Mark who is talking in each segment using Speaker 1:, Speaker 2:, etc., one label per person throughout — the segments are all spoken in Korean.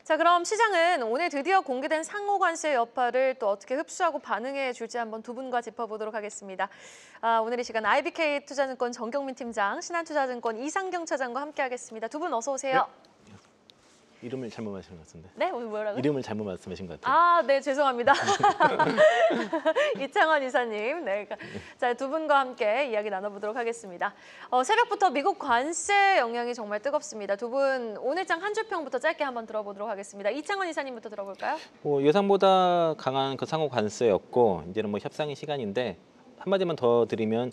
Speaker 1: 자, 그럼 시장은 오늘 드디어 공개된 상호관세 여파를 또 어떻게 흡수하고 반응해 줄지 한번 두 분과 짚어보도록 하겠습니다. 오늘 이 시간 IBK 투자증권 정경민 팀장, 신한투자증권 이상경 차장과 함께하겠습니다. 두 분 어서 오세요.
Speaker 2: 네. 이름을 잘못 말씀하신 것 같은데.
Speaker 1: 네, 오늘 뭐라고요?
Speaker 2: 이름을 잘못 말씀하신 것 같아요.
Speaker 1: 네, 죄송합니다. 이창원 이사님. 네, 자, 두 분과 함께 이야기 나눠보도록 하겠습니다. 새벽부터 미국 관세 영향이 정말 뜨겁습니다. 두 분 오늘장 한 줄평부터 짧게 한번 들어보도록 하겠습니다. 이창원 이사님부터 들어볼까요?
Speaker 2: 예상보다 강한 그 상호 관세였고 이제는 뭐 협상의 시간인데 한마디만 더 드리면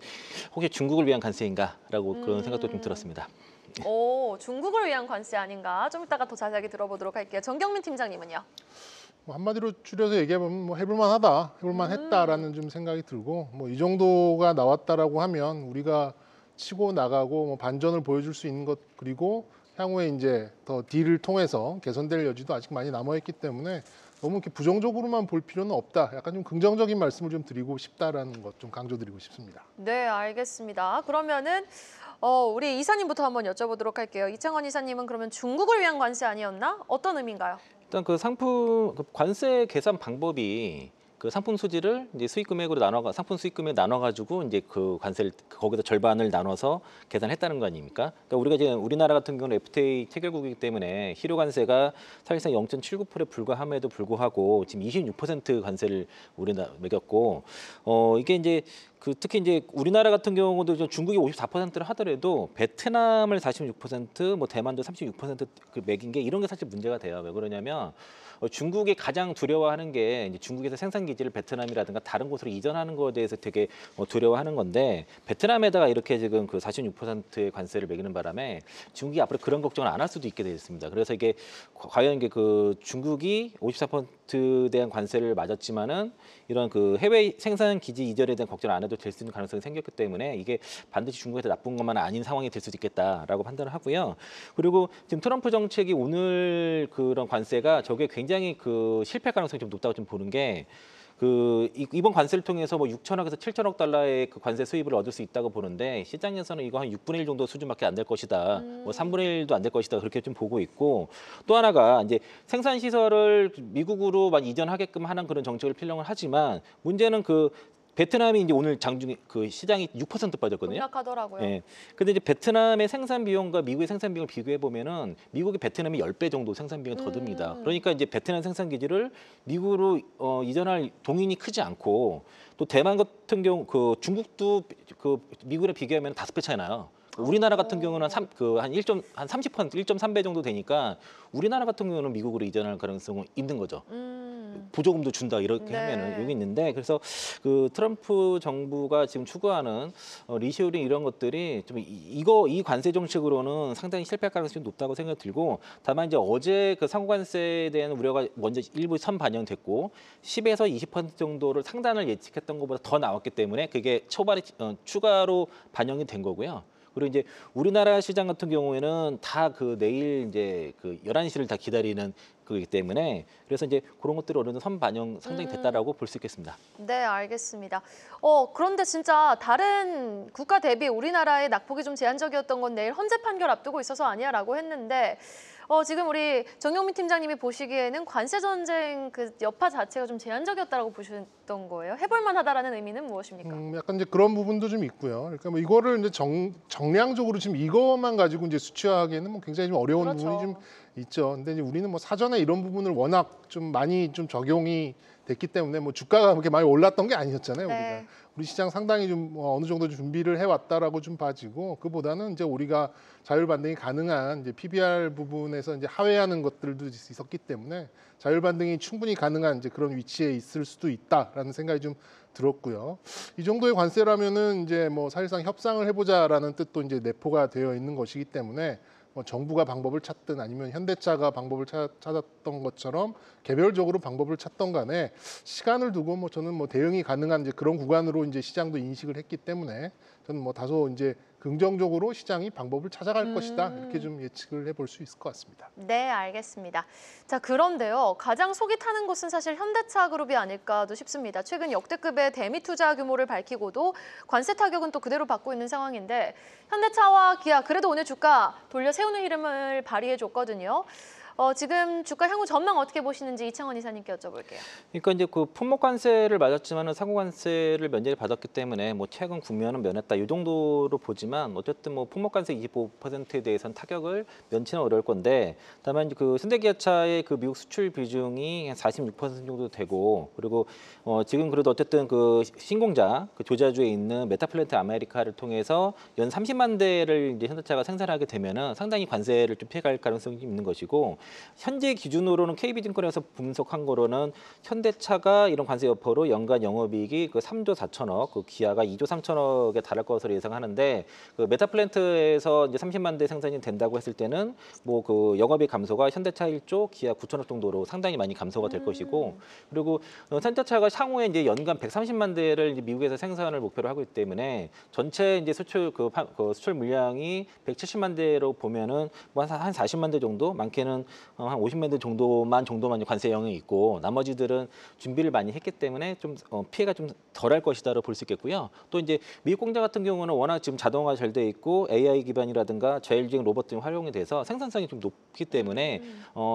Speaker 2: 혹시 중국을 위한 관세인가라고 그런 생각도 좀 들었습니다.
Speaker 1: 중국을 위한 관세 아닌가? 좀 이따가 더 자세하게 들어보도록 할게요. 정경민 팀장님은요?
Speaker 3: 한마디로 줄여서 얘기해보면 뭐 해볼만하다, 해볼만했다라는 좀 생각이 들고 뭐 이 정도가 나왔다라고 하면 우리가 치고 나가고 뭐 반전을 보여줄 수 있는 것 그리고 향후에 이제 더 딜을 통해서 개선될 여지도 아직 많이 남아있기 때문에 너무 이렇게 부정적으로만 볼 필요는 없다. 약간 좀 긍정적인 말씀을 좀 드리고 싶다라는 것 좀 강조드리고 싶습니다.
Speaker 1: 네, 알겠습니다. 그러면은 우리 이사님부터 한번 여쭤보도록 할게요. 이창원 이사님은 그러면 중국을 위한 관세 아니었나? 어떤 의미인가요?
Speaker 2: 일단 그 상품 관세 계산 방법이 그 상품 소지를 이제 수익 금액으로 상품 수익 금액 나눠가지고 이제 그 관세를 거기다 절반을 나눠서 계산했다는 거 아닙니까? 그러니까 우리가 지금 우리나라 같은 경우는 FTA 체결국이기 때문에 실효 관세가 사실상 0.79%에 불과함에도 불구하고 지금 26% 관세를 우리나라 매겼고 이게 이제 특히 이제 우리나라 같은 경우도 중국이 54%를 하더라도 베트남을 46%, 뭐 대만도 36% 그 매긴 게 이런 게 사실 문제가 돼요. 왜 그러냐면 중국이 가장 두려워하는 게 이제 중국에서 생산 기지를 베트남이라든가 다른 곳으로 이전하는 거에 대해서 되게 두려워하는 건데 베트남에다가 이렇게 지금 그 46%의 관세를 매기는 바람에 중국이 앞으로 그런 걱정을 안 할 수도 있게 되어 있습니다. 그래서 이게 과연 이게 그 중국이 54%에 대한 관세를 맞았지만은 이런 그 해외 생산 기지 이전에 대한 걱정을 안 해도 될 수 있는 가능성이 생겼기 때문에 이게 반드시 중국한테 나쁜 것만 아닌 상황이 될 수도 있겠다라고 판단을 하고요. 그리고 지금 트럼프 정책이 오늘 그런 관세가 저게 굉장히 그 실패 가능성이 좀 높다고 좀 보는 게 이번 관세를 통해서 뭐 6천억에서 7천억 달러의 그 관세 수입을 얻을 수 있다고 보는데 시장에서는 이거 한 6분의 1 정도 수준밖에 안 될 것이다. 뭐 3분의 1도 안 될 것이다. 그렇게 좀 보고 있고 또 하나가 이제 생산 시설을 미국으로 많이 이전하게끔 하는 그런 정책을 필요는 하지만 문제는 베트남이 이제 오늘 장중에 그 시장이 6% 빠졌거든요.
Speaker 1: 급락하더라고요.
Speaker 2: 네. 근데 이제 베트남의 생산 비용과 미국의 생산 비용을 비교해 보면은 미국이 베트남이 10배 정도 생산 비용이 더 듭니다. 그러니까 이제 베트남 생산 기지를 미국으로 이전할 동인이 크지 않고 또 대만 같은 경우 중국도 미국이랑 비교하면 5배 차이 나요. 우리나라 같은 경우는 한 30%, 1.3배 정도 되니까 우리나라 같은 경우는 미국으로 이전할 가능성은 있는 거죠. 보조금도 준다 이렇게 하면은 여기 있는데 그래서 그 트럼프 정부가 지금 추구하는 리쇼링 이런 것들이 좀 이 관세 정책으로는 상당히 실패할 가능성이 높다고 생각이 들고 다만 이제 어제 그 상호관세에 대한 우려가 먼저 일부 선 반영됐고 10에서 20% 정도를 상단을 예측했던 것보다 더 나왔기 때문에 그게 초반에 추가로 반영이 된 거고요. 그리고 이제 우리나라 시장 같은 경우에는 다 내일 이제 11시를 다 기다리는 거기 때문에 그래서 이제 그런 것들이 어느 정도 선 반영 상당히 됐다라고 볼 수 있겠습니다.
Speaker 1: 네, 알겠습니다. 그런데 진짜 다른 국가 대비 우리나라의 낙폭이 좀 제한적이었던 건 내일 헌재 판결 앞두고 있어서 아니야라고 했는데 지금 우리 정경민 팀장님이 보시기에는 관세 전쟁 그 여파 자체가 좀 제한적이었다고 보셨던 거예요. 해볼 만하다라는 의미는 무엇입니까?
Speaker 3: 약간 이제 그런 부분도 좀 있고요. 그러니까 뭐 이거를 이제 정량적으로 지금 이것만 가지고 이제 수치화하기에는 뭐 굉장히 좀 어려운
Speaker 1: 그렇죠.
Speaker 3: 부분이 좀 있죠. 근데 이제 우리는 뭐 사전에 이런 부분을 워낙 좀 많이 좀 적용이 됐기 때문에 뭐 주가가 그렇게 많이 올랐던 게 아니었잖아요.
Speaker 1: 네.
Speaker 3: 우리 시장 상당히 좀 어느 정도 준비를 해왔다라고 좀 봐지고 그보다는 이제 우리가 자율 반등이 가능한 이제 PBR 부분에서 이제 하회하는 것들도 있었기 때문에 자율 반등이 충분히 가능한 이제 그런 위치에 있을 수도 있다라는 생각이 좀 들었고요. 이 정도의 관세라면은 이제 뭐 사실상 협상을 해보자라는 뜻도 이제 내포가 되어 있는 것이기 때문에 뭐 정부가 방법을 찾든 아니면 현대차가 방법을 찾았던 것처럼 개별적으로 방법을 찾던 간에 시간을 두고 뭐 저는 뭐 대응이 가능한 이제 그런 구간으로 이제 시장도 인식을 했기 때문에 저는 뭐 다소 이제 긍정적으로 시장이 방법을 찾아갈 것이다 이렇게 좀 예측을 해볼 수 있을 것 같습니다.
Speaker 1: 네, 알겠습니다. 자, 그런데요. 가장 속이 타는 곳은 사실 현대차 그룹이 아닐까도 싶습니다. 최근 역대급의 대미 투자 규모를 밝히고도 관세 타격은 또 그대로 받고 있는 상황인데 현대차와 기아 그래도 오늘 주가 돌려 세우는 흐름을 발휘해줬거든요. 지금 주가 향후 전망 어떻게 보시는지 이창원 이사님께 여쭤볼게요.
Speaker 2: 그러니까 이제 그 품목 관세를 맞았지만은 상호 관세를 면제를 받았기 때문에 뭐 최근 국면은 면했다 이 정도로 보지만 어쨌든 뭐 품목 관세 25%에 대해서는 타격을 면치는 어려울 건데 다만 이제 그 현대기아차의 그 미국 수출 비중이 한 46% 정도 되고 그리고 지금 그래도 어쨌든 그 신공장 그 조자주에 있는 메타플랜트 아메리카를 통해서 연 30만 대를 이제 현대차가 생산하게 되면은 상당히 관세를 좀 피해갈 가능성이 있는 것이고. 현재 기준으로는 KB증권에서 분석한 거로는 현대차가 이런 관세 여파로 연간 영업이익이 그 3조 4천억, 그 기아가 2조 3천억에 달할 것으로 예상하는데 그 메타플랜트에서 이제 30만 대 생산이 된다고 했을 때는 뭐 그 영업이익 감소가 현대차 1조, 기아 9천억 정도로 상당히 많이 감소가 될 것이고 그리고 현대차가 향후에 이제 연간 130만 대를 이제 미국에서 생산을 목표로 하고 있기 때문에 전체 이제 수출 그 수출 물량이 170만 대로 보면은 뭐 한 40만 대 정도, 많게는 한 50만 대 정도만 관세 영향이 있고 나머지들은 준비를 많이 했기 때문에 좀 피해가 좀 덜할 것이다로 볼 수 있겠고요. 또 이제 미국 공장 같은 경우는 워낙 지금 자동화 잘 돼 있고 AI 기반이라든가 자율주행 로봇 등이 활용이 돼서 생산성이 좀 높기 때문에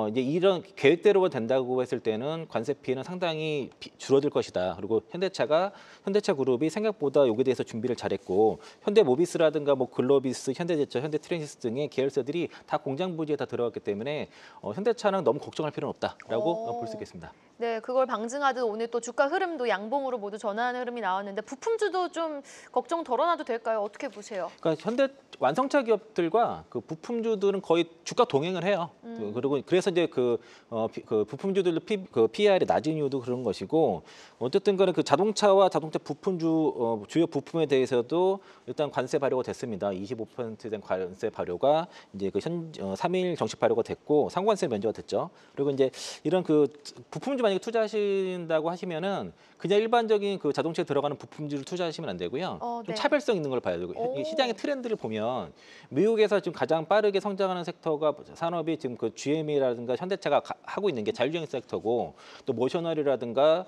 Speaker 2: 이제 이런 계획대로 된다고 했을 때는 관세 피해는 상당히 줄어들 것이다. 그리고 현대차 그룹이 생각보다 여기에 대해서 준비를 잘했고 현대모비스라든가 뭐 글로비스, 현대제철, 현대트랜시스 등의 계열사들이 다 공장 부지에 다 들어갔기 때문에 현대차는 너무 걱정할 필요는 없다라고 볼 수 있겠습니다.
Speaker 1: 네, 그걸 방증하듯 오늘 또 주가 흐름도 양봉으로 모두 전환하는 흐름이 나왔는데 부품주도 좀 걱정 덜어놔도 될까요? 어떻게 보세요?
Speaker 2: 그러니까 현대 완성차 기업들과 그 부품주들은 거의 주가 동행을 해요. 그리고 그래서 이제 그 부품주들도 PER이 낮은 이유도 그런 것이고 어쨌든 간에 그 자동차와 자동차 부품주 주요 부품에 대해서도 일단 관세 발효가 됐습니다. 25%된 관세 발효가 이제 그 3일 정식 발효가 됐고 상관세 면제가 됐죠. 그리고 이제 이런 그 부품주 만약에 투자하신다고 하시면은 그냥 일반적인 그 자동차에 들어가는 부품주를 투자하시면 안 되고요.
Speaker 1: 네.
Speaker 2: 좀 차별성 있는 걸 봐야 되고 시장의 트렌드를 보면 미국에서 지금 가장 빠르게 성장하는 섹터가 산업이 지금 그 GM이라든가 현대차가 하고 있는 게 자율주행 섹터고 또 모셔널이라든가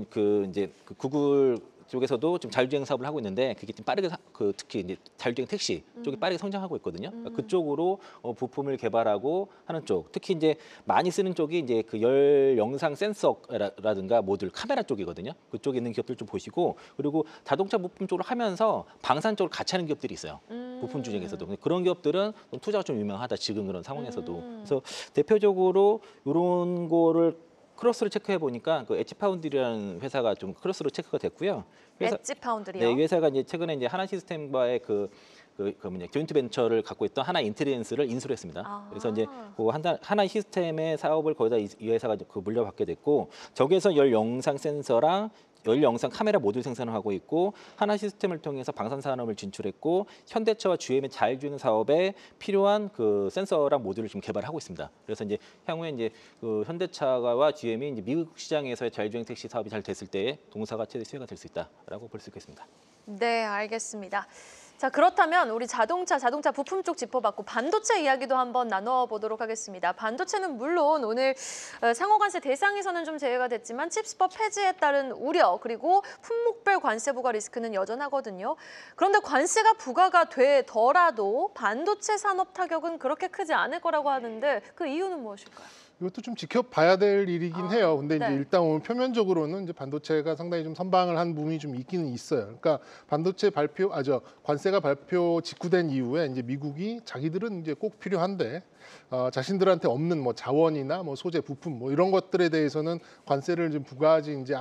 Speaker 2: 그 이제 그 구글 쪽에서도 좀 자율주행 사업을 하고 있는데 그게 좀 빠르게 특히 이제 자율주행 택시 쪽이 빠르게 성장하고 있거든요. 그러니까 그쪽으로 부품을 개발하고 하는 쪽, 특히 이제 많이 쓰는 쪽이 이제 그 열 영상 센서라든가 모듈 카메라 쪽이거든요. 그쪽에 있는 기업들 좀 보시고 그리고 자동차 부품 쪽으로 하면서 방산 쪽을 같이 하는 기업들이 있어요. 부품 중에서도 그런 기업들은 투자가 좀 유명하다 지금 그런 상황에서도. 그래서 대표적으로 이런 거를 크로스를 체크해 보니까 그 엣지파운드리라는 회사가 좀 크로스로 체크가 됐고요.
Speaker 1: 엣지파운드리요?
Speaker 2: 네, 이 회사가 이제 최근에 이제 하나 시스템과의 그 조인트 벤처를 갖고 있던 하나 인텔리전스를 인수를 했습니다. 그래서 이제 그 하나 시스템의 사업을 거기다 이 회사가 그 물려받게 됐고 저기에서 열 영상 센서랑 열 영상 카메라 모듈 생산을 하고 있고 하나 시스템을 통해서 방산 산업을 진출했고 현대차와 GM의 자율주행 사업에 필요한 그 센서랑 모듈을 지금 개발하고 있습니다. 그래서 이제 향후에 이제 그 현대차와 GM이 이제 미국 시장에서의 자율주행 택시 사업이 잘 됐을 때 동사가 최대 수혜가 될 수 있다라고 볼 수 있겠습니다.
Speaker 1: 네, 알겠습니다. 자, 그렇다면 우리 자동차 부품 쪽 짚어봤고 반도체 이야기도 한번 나눠보도록 하겠습니다. 반도체는 물론 오늘 상호관세 대상에서는 좀 제외가 됐지만 칩스법 폐지에 따른 우려 그리고 품목별 관세 부과 리스크는 여전하거든요. 그런데 관세가 부과가 되더라도 반도체 산업 타격은 그렇게 크지 않을 거라고 하는데 그 이유는 무엇일까요?
Speaker 3: 이것도 좀 지켜봐야 될 일이긴 해요. 근데 이제
Speaker 1: 네.
Speaker 3: 일단 오늘 표면적으로는 이제 반도체가 상당히 좀 선방을 한 부분이 좀 있기는 있어요. 그러니까 반도체 관세가 발표 직후된 이후에 이제 미국이 자기들은 이제 꼭 필요한데 자신들한테 없는 뭐 자원이나 뭐 소재 부품 뭐 이런 것들에 대해서는 관세를 좀 부과하지 이제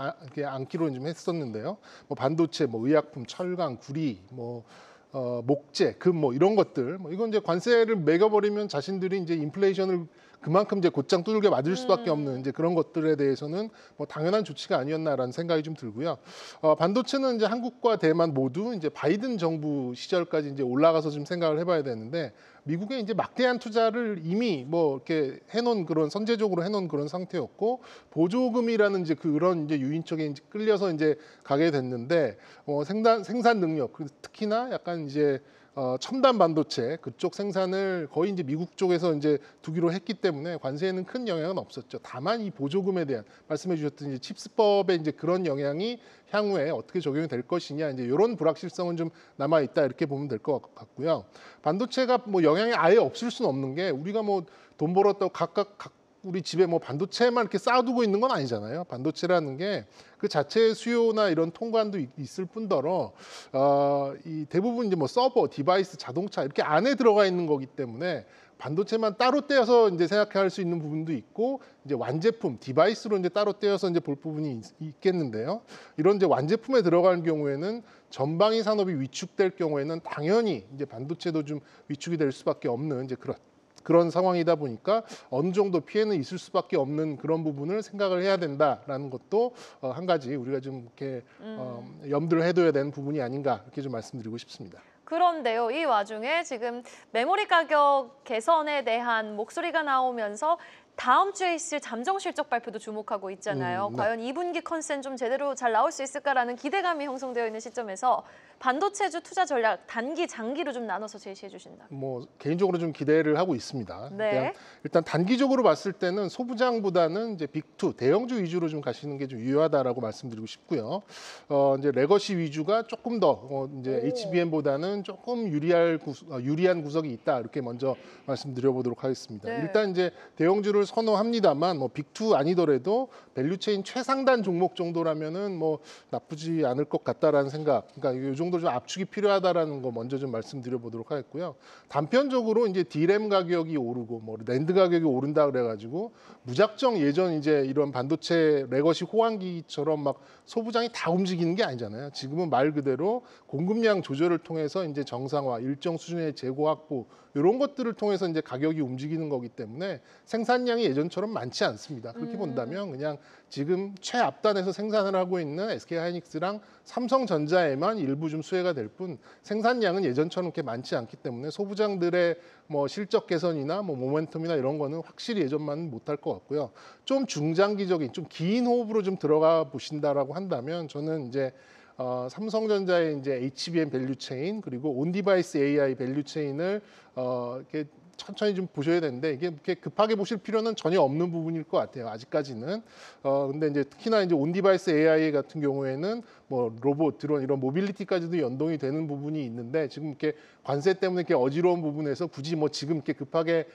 Speaker 3: 않기로 좀 했었는데요. 뭐 반도체, 뭐 의약품, 철강, 구리, 뭐 목재, 금 뭐 이런 것들 뭐 이건 이제 관세를 매겨버리면 자신들이 이제 인플레이션을 그만큼 이제 곧장 두들겨 맞을 수밖에 없는 이제 그런 것들에 대해서는 뭐 당연한 조치가 아니었나라는 생각이 좀 들고요. 반도체는 이제 한국과 대만 모두 이제 바이든 정부 시절까지 이제 올라가서 좀 생각을 해봐야 되는데 미국에 이제 막대한 투자를 이미 뭐 이렇게 해놓은 그런 선제적으로 해놓은 그런 상태였고 보조금이라는 이제 그런 이제 유인책에 이제 끌려서 이제 가게 됐는데 생산 능력 특히나 약간 이제 첨단 반도체 그쪽 생산을 거의 이제 미국 쪽에서 이제 두기로 했기 때문에 관세에는 큰 영향은 없었죠. 다만 이 보조금에 대한 말씀해 주셨던 이제 칩스법의 이제 그런 영향이 향후에 어떻게 적용이 될 것이냐 이제 이런 불확실성은 좀 남아 있다 이렇게 보면 될 것 같고요. 반도체가 뭐 영향이 아예 없을 수는 없는 게 우리가 뭐 돈 벌었다고 각각 우리 집에 뭐 반도체만 이렇게 쌓아두고 있는 건 아니잖아요. 반도체라는 게 그 자체의 수요나 이런 통관도 있을 뿐더러 이 대부분 이제 뭐 서버, 디바이스, 자동차 이렇게 안에 들어가 있는 거기 때문에 반도체만 따로 떼어서 이제 생각할 수 있는 부분도 있고 이제 완제품, 디바이스로 이제 따로 떼어서 이제 볼 부분이 있겠는데요. 이런 이제 완제품에 들어가는 경우에는 전방위 산업이 위축될 경우에는 당연히 이제 반도체도 좀 위축이 될 수밖에 없는 이제 그런 상황이다 보니까 어느 정도 피해는 있을 수밖에 없는 그런 부분을 생각을 해야 된다라는 것도 한 가지 우리가 좀 이렇게 염두를 해둬야 되는 부분이 아닌가 이렇게 좀 말씀드리고 싶습니다.
Speaker 1: 그런데요, 이 와중에 지금 메모리 가격 개선에 대한 목소리가 나오면서 다음 주에 있을 잠정 실적 발표도 주목하고 있잖아요.
Speaker 3: 네.
Speaker 1: 과연 2분기 컨센 좀 제대로 잘 나올 수 있을까라는 기대감이 형성되어 있는 시점에서 반도체주 투자 전략 단기, 장기로 좀 나눠서 제시해 주신다.
Speaker 3: 뭐 개인적으로 좀 기대를 하고 있습니다.
Speaker 1: 네.
Speaker 3: 일단 단기적으로 봤을 때는 소부장보다는 이제 빅2 대형주 위주로 좀 가시는 게 좀 유효하다라고 말씀드리고 싶고요. 이제 레거시 위주가 조금 더 이제 HBM보다는 조금 유리한 구석이 있다 이렇게 먼저 말씀드려보도록 하겠습니다.
Speaker 1: 네.
Speaker 3: 일단 이제 대형주를 선호합니다만 뭐 빅2 아니더라도 밸류체인 최상단 종목 정도라면은 뭐 나쁘지 않을 것 같다라는 생각. 그러니까 이 정도 좀 압축이 필요하다라는 거 먼저 좀 말씀드려보도록 하겠고요. 단편적으로 이제 D램 가격이 오르고 뭐 랜드 가격이 오른다 그래가지고 무작정 예전 이제 이런 반도체 레거시 호황기처럼 막 소부장이 다 움직이는 게 아니잖아요. 지금은 말 그대로 공급량 조절을 통해서 이제 정상화, 일정 수준의 재고 확보 이런 것들을 통해서 이제 가격이 움직이는 거기 때문에 생산량이 예전처럼 많지 않습니다. 그렇게 본다면 그냥 지금 최앞단에서 생산을 하고 있는 SK하이닉스랑 삼성전자에만 일부 좀 수혜가 될 뿐 생산량은 예전처럼 그렇게 많지 않기 때문에 소부장들의 뭐 실적 개선이나 뭐 모멘텀이나 이런 거는 확실히 예전만은 못할 것 같고요. 좀 중장기적인, 좀 긴 호흡으로 좀 들어가 보신다라고 한다면 저는 이제 삼성전자의 이제 HBM 밸류 체인 그리고 온디바이스 AI 밸류 체인을 이렇게 천천히 좀 보셔야 되는데 이게 이렇게 급하게 보실 필요는 전혀 없는 부분일 것 같아요. 아직까지는. 근데 이제 특히나 이제 온디바이스 AI 같은 경우에는 뭐 로봇, 드론 이런 모빌리티까지도 연동이 되는 부분이 있는데 지금 이렇게 관세 때문에 이렇게 어지러운 부분에서 굳이 뭐 지금 이렇게 급하게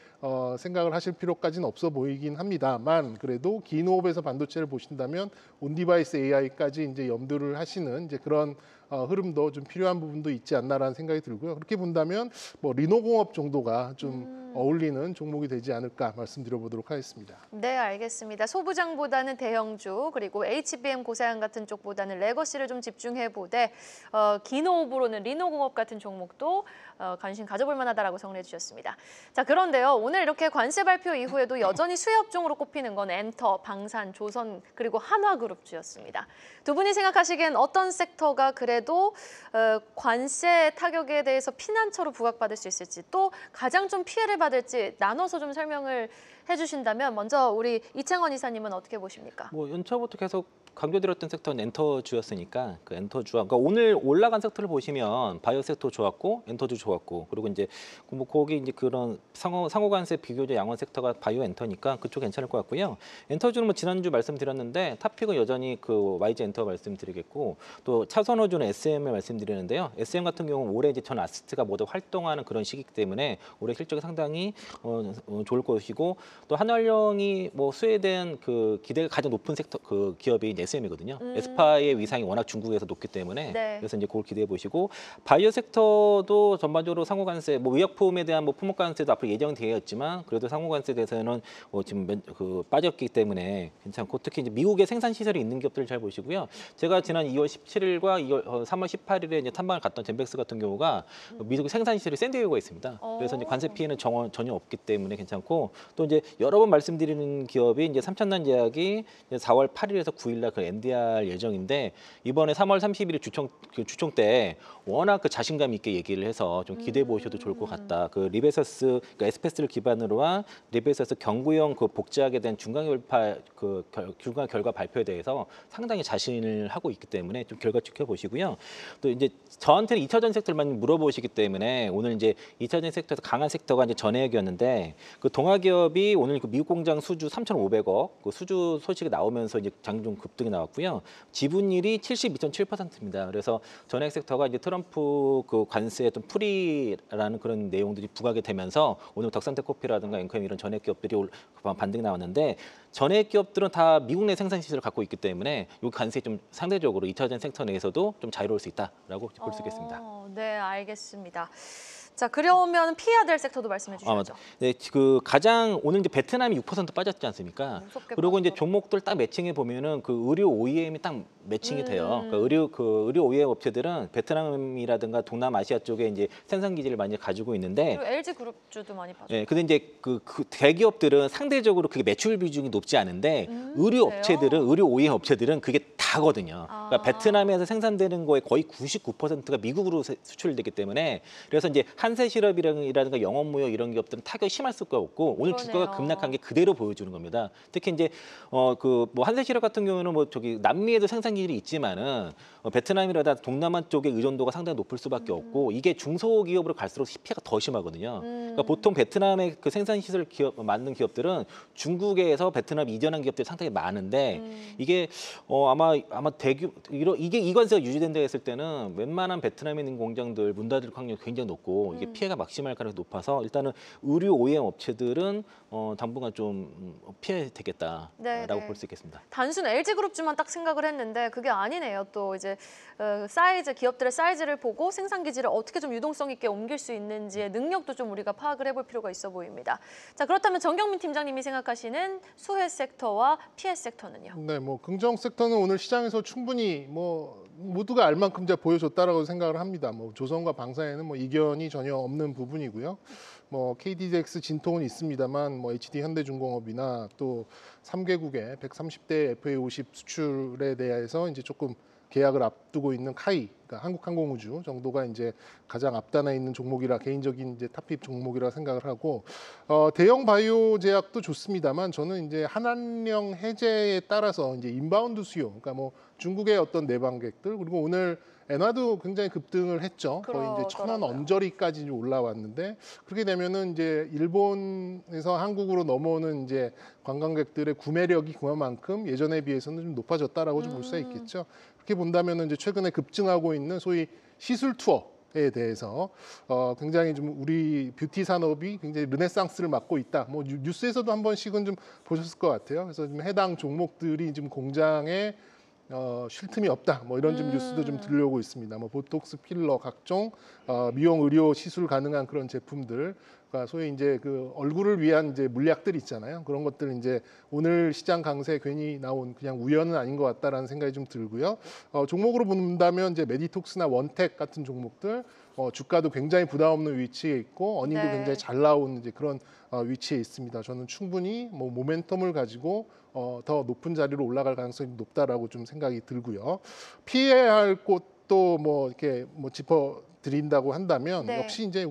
Speaker 3: 생각을 하실 필요까지는 없어 보이긴 합니다만 그래도 긴 호흡에서 반도체를 보신다면 온디바이스 AI까지 이제 염두를 하시는 이제 그런 흐름도 좀 필요한 부분도 있지 않나라는 생각이 들고요. 그렇게 본다면 뭐 리노공업 정도가 좀 어울리는 종목이 되지 않을까 말씀드려보도록 하겠습니다.
Speaker 1: 네, 알겠습니다. 소부장보다는 대형주 그리고 HBM 고사양 같은 쪽보다는 레거시를 좀 집중해 보되 긴 호흡으로는 리노공업 같은 종목도 관심 가져볼 만하다라고 정리해 주셨습니다. 자, 그런데요. 오늘 이렇게 관세 발표 이후에도 여전히 수혜업종으로 꼽히는 건 엔터, 방산, 조선 그리고 한화그룹주였습니다. 두 분이 생각하시기엔 어떤 섹터가 그래도 관세 타격에 대해서 피난처로 부각받을 수 있을지 또 가장 좀 피해를 받을지 나눠서 좀 설명을 해주신다면 먼저 우리 이창원 이사님은 어떻게 보십니까?
Speaker 2: 뭐 연초부터 계속 강조드렸던 섹터는 엔터주였으니까 그 엔터주와 그러니까 오늘 올라간 섹터를 보시면 바이오 섹터 좋았고 엔터주 좋았고 그리고 이제 뭐 거기 이제 그런 상호관세 비교적 양원 섹터가 바이오 엔터니까 그쪽 괜찮을 것 같고요. 엔터주는 뭐 지난주 말씀드렸는데 탑픽은 여전히 그 YG 엔터 말씀드리겠고 또 차선호주는 SM을 말씀드리는데요. SM 같은 경우는 올해 이제 전 아스트가 모두 활동하는 그런 시기이기 때문에 올해 실적이 상당히 좋을 것이고 또 한화령이 뭐 스웨덴 그 기대가 가장 높은 섹터 그 기업이 SM이거든요. 에스파의 위상이 워낙 중국에서 높기 때문에
Speaker 1: 네.
Speaker 2: 그래서 이제 그걸 기대해 보시고 바이오 섹터도 전반적으로 상호관세 뭐 의약품에 대한 뭐 품목관세도 앞으로 예정되어 있지만 그래도 상호관세에 대해서는 지금 빠졌기 때문에 괜찮고 특히 이제 미국에 생산 시설이 있는 기업들을 잘 보시고요. 제가 지난 2월 17일과 3월 18일에 이제 탐방을 갔던 젠백스 같은 경우가 미국 생산 시설이 샌디에이고가 있습니다. 그래서 이제 관세 피해는 전혀 없기 때문에 괜찮고 또 이제 여러 번 말씀드리는 기업이 이제 삼천난 제약이 4월 8일에서 9일 날 그 NDR 예정인데 이번에 3월 30일 주총 때 워낙 그 자신감 있게 얘기를 해서 좀 기대해 보셔도 좋을 것 같다. 그 리베서스 그러니까 에스페스를 기반으로 한 리베서스 경구형 그 복제하게 된 중간 결과 발표에 대해서 상당히 자신을 하고 있기 때문에 좀 결과 지켜보시고요. 또 이제 저한테는 2차전 섹터만 물어보시기 때문에 오늘 이제 2차전 섹터에서 강한 섹터가 이제 전해액이었는데 그 동아기업이 오늘 그 미국 공장 수주 3,500억 그 수주 소식이 나오면서 이제 장중 급등이 나왔고요. 지분율이 72.7%입니다. 그래서 전액 섹터가 이제 트럼프 그 관세의 좀 풀이라는 그런 내용들이 부각이 되면서 오늘 덕산테크 메타코피라든가 앵커엠 이런 전액 기업들이 반등이 나왔는데 전액 기업들은 다 미국 내 생산 시설을 갖고 있기 때문에 이 관세 좀 상대적으로 2차전 섹터 내에서도 좀 자유로울 수 있다라고 볼 수 있겠습니다.
Speaker 1: 네, 알겠습니다. 자, 그러면 피해야 될 섹터도 말씀해 주셔야죠.
Speaker 2: 맞아. 네, 그 가장 오늘 이제 베트남이 6% 빠졌지 않습니까?
Speaker 1: 무섭게
Speaker 2: 그리고 이제
Speaker 1: 빠졌더라고요.
Speaker 2: 종목들 딱 매칭해 보면은 그 의료 OEM이 딱 매칭이 돼요. 그러니까 의료 OEM 업체들은 베트남이라든가 동남아시아 쪽에 이제 생산 기지를 많이 가지고 있는데,
Speaker 1: 그리고 LG 그룹주도 많이 빠졌어요.
Speaker 2: 예, 근데 이제 그 대기업들은 상대적으로 그게 매출 비중이 높지 않은데 의료
Speaker 1: 그래요?
Speaker 2: 업체들은 의료 OEM 업체들은 그게 다거든요.
Speaker 1: 아.
Speaker 2: 그러니까 베트남에서 생산되는 거의 거의 99%가 미국으로 수출되기 때문에 그래서 이제 한세실업이라든가 영업무역 이런 기업들은 타격이 심할 수가 없고 오늘
Speaker 1: 그러네요.
Speaker 2: 주가가 급락한 게 그대로 보여주는 겁니다. 특히 이제 그 뭐 한세실업 같은 경우는 뭐 저기 남미에도 생산 기질이 있지만은 베트남이라든가 동남아 쪽의 의존도가 상당히 높을 수밖에 없고 이게 중소기업으로 갈수록 피해가 더 심하거든요. 그러니까 보통 베트남의 그 생산 시설 기업 만든 기업들은 중국에서 베트남 이전한 기업들이 상당히 많은데 이게 아마 대규 이게 이 관세가 유지된다 했을 때는 웬만한 베트남에 있는 공장들 문 닫을 확률이 굉장히 높고 이게 피해가 막심할 가능성이 높아서 일단은 의료 OEM 업체들은 당분간 좀 피해 되겠다라고
Speaker 1: 네.
Speaker 2: 볼 수 있겠습니다.
Speaker 1: 단순 LG 그룹주만 딱 생각을 했는데 그게 아니네요. 또 이제 기업들의 사이즈를 보고 생산 기지를 어떻게 좀 유동성 있게 옮길 수 있는지의 능력도 좀 우리가 파악을 해볼 필요가 있어 보입니다. 자, 그렇다면 정경민 팀장님이 생각하시는 수혜 섹터와 피해 섹터는요?
Speaker 3: 네, 뭐 긍정 섹터는 오늘 시장에서 충분히 뭐 모두가 알 만큼 이제 보여줬다라고 생각을 합니다. 뭐 조선과 방사에는 뭐 이견이 전혀 없는 부분이고요. 뭐 KDX 진통은 있습니다만 뭐 HD 현대중공업이나 또 3개국의 130대 FA50 수출에 대해서 이제 조금 계약을 앞두고 있는 카이, 그러니까 한국항공우주 정도가 이제 가장 앞단에 있는 종목이라 개인적인 이제 탑픽 종목이라 생각을 하고 대형 바이오 제약도 좋습니다만 저는 이제 한한령 해제에 따라서 이제 인바운드 수요, 그러니까 뭐 중국의 어떤 내방객들 그리고 오늘 엔화도 굉장히 급등을 했죠. 거의 이제 1,000원 언저리까지 올라왔는데 그렇게 되면은 이제 일본에서 한국으로 넘어오는 이제 관광객들의 구매력이 그만큼 예전에 비해서는 좀 높아졌다라고 좀 볼 수가 있겠죠. 그렇게 본다면은 이제 최근에 급증하고 있는 소위 시술 투어에 대해서 굉장히 좀 우리 뷰티 산업이 굉장히 르네상스를 맞고 있다. 뭐 뉴스에서도 한 번씩은 좀 보셨을 것 같아요. 그래서 좀 해당 종목들이 지금 공장에 쉴 틈이 없다. 뭐 이런 좀 뉴스도 좀 들려오고 있습니다. 뭐 보톡스, 필러, 각종 미용 의료 시술 가능한 그런 제품들, 그러니까 소위 이제 그 얼굴을 위한 이제 물약들 있잖아요. 그런 것들 이제 오늘 시장 강세에 괜히 나온 그냥 우연은 아닌 것 같다라는 생각이 좀 들고요. 종목으로 본다면 이제 메디톡스나 원텍 같은 종목들 주가도 굉장히 부담 없는 위치에 있고 어닝도
Speaker 1: 네.
Speaker 3: 굉장히 잘 나오는 이제 그런 위치에 있습니다. 저는 충분히 뭐 모멘텀을 가지고 더 높은 자리로 올라갈 가능성이 높다라고 좀 생각이 들고요. 피해야 할 곳도 뭐 이렇게 뭐 짚어 드린다고 한다면
Speaker 1: 네.
Speaker 3: 역시 이제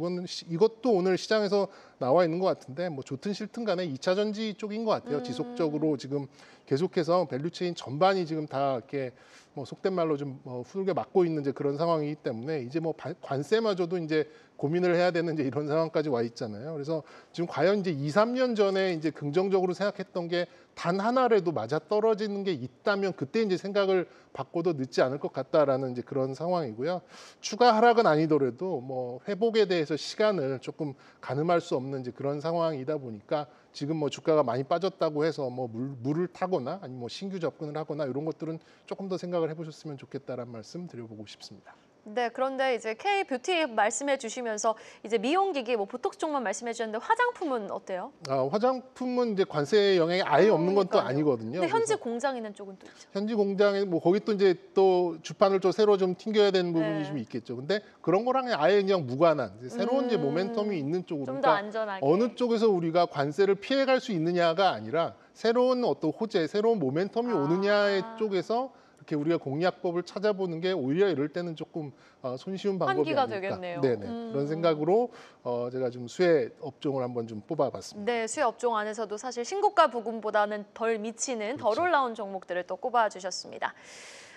Speaker 3: 이것도 오늘 시장에서 나와 있는 것 같은데 뭐 좋든 싫든 간에 2차 전지 쪽인 것 같아요. 지속적으로 지금 계속해서 밸류체인 전반이 지금 다 이렇게 뭐 속된 말로 좀 후들겨 맞고 있는 이제 그런 상황이기 때문에 이제 뭐 관세마저도 이제 고민을 해야 되는 이제 이런 상황까지 와 있잖아요. 그래서 지금 과연 이제 2, 3년 전에 이제 긍정적으로 생각했던 게 단 하나라도 맞아 떨어지는 게 있다면 그때 이제 생각을 바꿔도 늦지 않을 것 같다라는 이제 그런 상황이고요. 추가 하락은 아니더라도 뭐 회복에 대해서 시간을 조금 가늠할 수 없는 이제 그런 상황이다 보니까 지금 뭐 주가가 많이 빠졌다고 해서 뭐 물을 타거나 아니면 뭐 신규 접근을 하거나 이런 것들은 조금 더 생각을 해보셨으면 좋겠다라는 말씀 드려보고 싶습니다.
Speaker 1: 네, 그런데 이제 K 뷰티 말씀해 주시면서 이제 미용기기, 뭐 보톡스 쪽만 말씀해 주셨는데 화장품은 어때요?
Speaker 3: 화장품은 이제 관세 영향이 아예 없는 건 또
Speaker 1: 그러니까요.
Speaker 3: 아니거든요.
Speaker 1: 근데 현지
Speaker 3: 그래서
Speaker 1: 공장 있는 쪽은 또 있죠.
Speaker 3: 현지 공장에 뭐 거기 또 이제 또 주판을 좀 새로 좀 튕겨야 되는 부분이
Speaker 1: 네.
Speaker 3: 좀 있겠죠. 근데 그런 거랑 아예 그냥 무관한 이제 새로운 이제 모멘텀이 있는 쪽으로
Speaker 1: 좀 더 안전하게.
Speaker 3: 어느 쪽에서 우리가 관세를 피해갈 수 있느냐가 아니라 새로운 어떤 호재, 새로운 모멘텀이 오느냐의 쪽에서 이렇게 우리가 공략법을 찾아보는 게 오히려 이럴 때는 조금 손쉬운 방법이
Speaker 1: 환기가
Speaker 3: 아닐까.
Speaker 1: 되겠네요.
Speaker 3: 네네. 그런 생각으로 제가 좀 수혜 업종을 한번 좀 뽑아봤습니다.
Speaker 1: 네, 수혜 업종 안에서도 사실 신고가 부분보다는 덜 미치는 덜 올라온 종목들을 또 꼽아주셨습니다.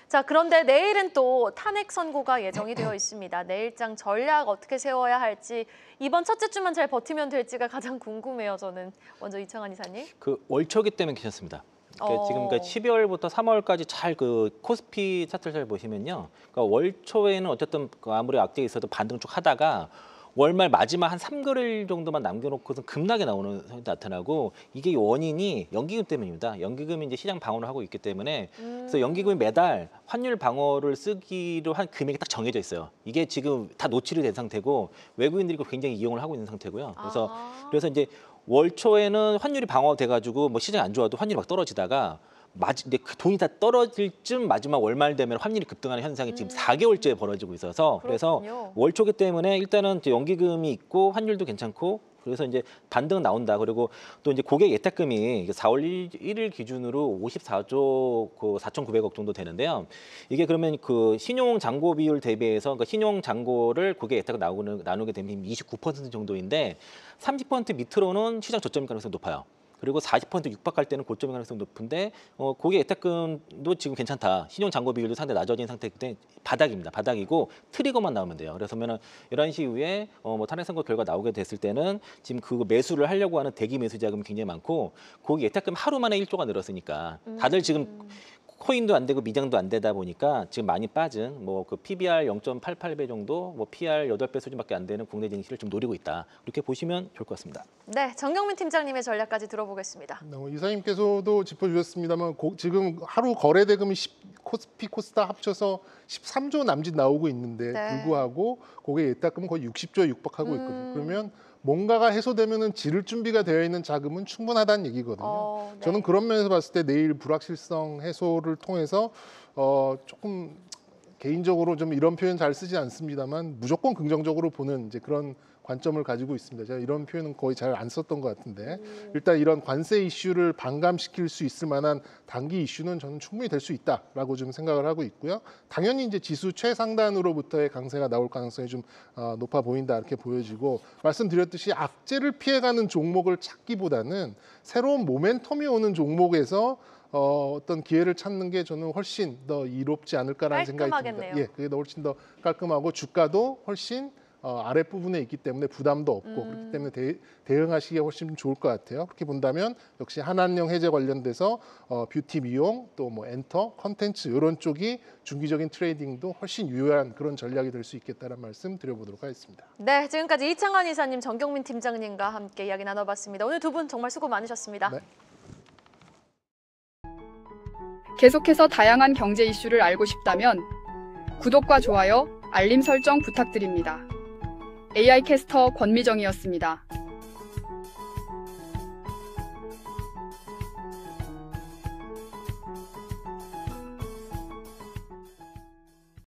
Speaker 1: 자, 그런데 내일은 또 탄핵 선고가 예정이 되어 있습니다. 내일장 전략 어떻게 세워야 할지 이번 첫째 주만 잘 버티면 될지가 가장 궁금해요. 저는 먼저 이창환 이사님.
Speaker 2: 그 월초기 때문에 괜찮습니다. 그러니까 지금 그러니까 12월부터 3월까지 잘 그 코스피 차트를 잘 보시면요. 그러니까 월 초에는 어쨌든 아무리 악재가 있어도 반등 쭉 하다가 월말 마지막 한 3개월 정도만 남겨놓고서 급락이 나오는 현상이 나타나고 이게 원인이 연기금 때문입니다. 연기금이 이제 시장 방어를 하고 있기 때문에 그래서 연기금이 매달 환율 방어를 쓰기로 한 금액이 딱 정해져 있어요. 이게 지금 다 노출이 된 상태고 외국인들이 이거 굉장히 이용을 하고 있는 상태고요. 그래서 이제 월 초에는 환율이 방어돼가지고 뭐 시장이 안 좋아도 환율이 막 떨어지다가 근데 그 돈이 다 떨어질 쯤 마지막 월말 되면 환율이 급등하는 현상이 지금 4개월째 벌어지고 있어서 그래서
Speaker 1: 그렇군요.
Speaker 2: 월 초기 때문에 일단은 이제 연기금이 있고 환율도 괜찮고 그래서 이제 반등 나온다. 그리고 또 이제 고객 예탁금이 4월 1일 기준으로 54조 4,900억 정도 되는데요. 이게 그러면 그 신용 잔고 비율 대비해서 그러니까 신용 잔고를 고객 예탁을 나누게 되면 29% 정도인데 30% 밑으로는 시장 저점일 가능성이 높아요. 그리고 40% 육박할 때는 고점일 가능성이 높은데 고객 예탁금도 지금 괜찮다. 신용 잔고 비율도 상당히 낮아진 상태이기 때문에 바닥입니다. 바닥이고 트리거만 나오면 돼요. 그래서 11시 이후에 뭐 탄핵 선거 결과 나오게 됐을 때는 지금 그 매수를 하려고 하는 대기 매수 자금이 굉장히 많고 고객 예탁금 하루 만에 1조가 늘었으니까 다들 지금 코인도 안 되고 미장도 안 되다 보니까 지금 많이 빠진 뭐 그 PBR 0.88배 정도, 뭐 PR 8배 수준밖에 안 되는 국내 증시를 좀 노리고 있다. 이렇게 보시면 좋을 것 같습니다.
Speaker 1: 네, 정경민 팀장님의 전략까지 들어보겠습니다.
Speaker 3: 이사님께서도 짚어주셨습니다만 지금 하루 거래 대금이 코스피 코스닥 합쳐서 13조 남짓 나오고 있는데
Speaker 1: 네.
Speaker 3: 불구하고 고객 예탁금은 거의 60조에 육박하고 있거든요. 그러면 뭔가가 해소되면은 지를 준비가 되어 있는 자금은 충분하다는 얘기거든요.
Speaker 1: 네.
Speaker 3: 저는 그런 면에서 봤을 때 내일 불확실성 해소를 통해서 조금 개인적으로 좀 이런 표현 잘 쓰지 않습니다만 무조건 긍정적으로 보는 이제 그런 관점을 가지고 있습니다. 제가 이런 표현은 거의 잘 안 썼던 것 같은데 일단 이런 관세 이슈를 반감시킬 수 있을 만한 단기 이슈는 저는 충분히 될 수 있다라고 좀 생각을 하고 있고요. 당연히 이제 지수 최상단으로부터의 강세가 나올 가능성이 좀 높아 보인다 이렇게 보여지고 말씀드렸듯이 악재를 피해가는 종목을 찾기보다는 새로운 모멘텀이 오는 종목에서 어떤 기회를 찾는 게 저는 훨씬 더 이롭지 않을까라는 생각이 듭니다.
Speaker 1: 깔끔하겠네요.
Speaker 3: 예, 그게 훨씬 더 깔끔하고 주가도 훨씬 아랫부분에 있기 때문에 부담도 없고 그렇기 때문에 대응하시기에 훨씬 좋을 것 같아요. 그렇게 본다면 역시 한한령 해제 관련돼서 뷰티 미용 또 뭐 엔터, 컨텐츠 이런 쪽이 중기적인 트레이딩도 훨씬 유효한 그런 전략이 될 수 있겠다는 말씀 드려보도록 하겠습니다.
Speaker 1: 네, 지금까지 이창환 이사님, 정경민 팀장님과 함께 이야기 나눠봤습니다. 오늘 두 분 정말 수고 많으셨습니다.
Speaker 3: 네.
Speaker 4: 계속해서 다양한 경제 이슈를 알고 싶다면 구독과 좋아요, 알림 설정 부탁드립니다. AI 캐스터 권미정이었습니다.